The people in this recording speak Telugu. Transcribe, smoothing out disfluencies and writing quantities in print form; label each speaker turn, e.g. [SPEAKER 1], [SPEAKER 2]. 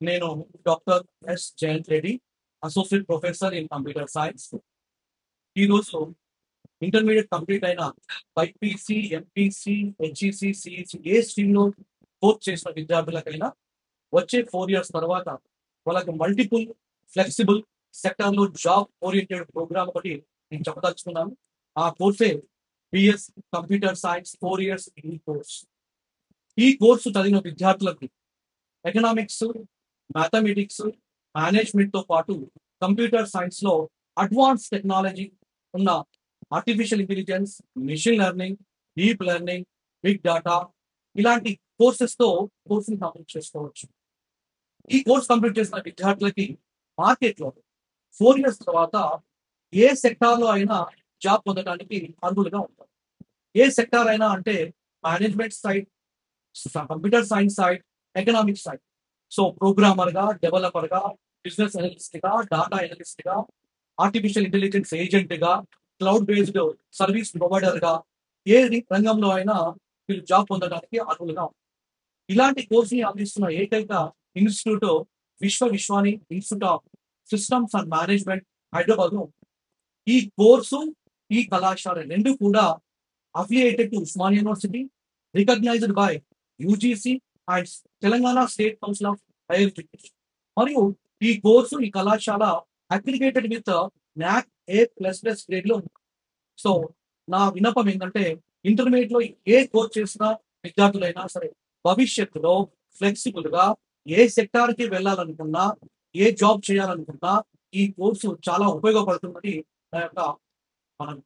[SPEAKER 1] నేను doctor S Jayanth Reddy, associate professor in computer science. ఈరోజు ఇంటర్మీడియట్ కంప్లీట్ అయిన బైపీసీ, ఎంపీసీ, హెచ్ఈసీ, సిఈసీ ఏ స్ట్రీమ్‌లో కోర్స్ చేసిన విద్యార్థులకైనా వచ్చే 4 ఇయర్స్ తర్వాత వాళ్ళకి మల్టిపుల్ ఫ్లెక్సిబుల్ సెక్టార్‌లో జాబ్ ఓరియెంటెడ్ ప్రోగ్రామ్ ఒకటి నేను చెప్పదలుచుకున్నాను. ఆ కోర్సే BS computer science 4 years degree course. ఈ కోర్సు చదివిన విద్యార్థులకి ఎకనామిక్స్, మ్యాథమెటిక్స్, మేనేజ్మెంట్‌తో పాటు కంప్యూటర్ సైన్స్‌లో అడ్వాన్స్ టెక్నాలజీ ఉన్న artificial intelligence, machine learning, deep learning, big data ఇలాంటి కోర్సెస్‌తో కోర్స్‌ని కంప్లీట్ చేసుకోవచ్చు. ఈ కోర్స్ కంప్లీట్ చేసిన విద్యార్థులకి మార్కెట్‌లో 4 ఇయర్స్ తర్వాత ఏ సెక్టార్‌లో అయినా జాబ్ పొందడానికి అర్హులుగా ఉంటారు. ఏ సెక్టార్ అయినా అంటే management side, computer science side, economics side. So ప్రోగ్రామర్‌గా, డెవలపర్‌గా, బిజినెస్ అనలిస్ట్‌గా, డాటా అనలిస్ట్‌గా, ఆర్టిఫిషియల్ ఇంటెలిజెన్స్ ఏజెంట్‌గా, క్లౌడ్ బేస్డ్ సర్వీస్ ప్రొవైడర్‌గా ఏ రంగంలో అయినా వీళ్ళు జాబ్ పొందడానికి అర్హులుగా ఉంటారు. ఇలాంటి కోర్స్‌ని అందిస్తున్న ఏకైక institute Vishwani institute of systems and management హైదరాబాద్‌లో ఉంది. ఈ కోర్సు, ఈ కళాశాల 2 కూడా affiliated to Osmania university, recognised by UGC and Telangana state council of higher education. మరియు ఈ కోర్సు, ఈ కళాశాల అగ్రిగేటెడ్ విత్ నాక్ A++ గ్రేడ్‌లో ఉంది. సో, నా విన్నపం ఏంటంటే ఇంటర్మీడియేట్‌లో ఏ కోర్స్ చేసినా విద్యార్థులైనా సరే భవిష్యత్తులో ఫ్లెక్సిబుల్‌గా ఏ సెక్టార్‌కి వెళ్ళాలనుకున్నా, ఏ జాబ్ చేయాలనుకున్నా ఈ కోర్సు చాలా ఉపయోగపడుతుందని నా యొక్క మనవి.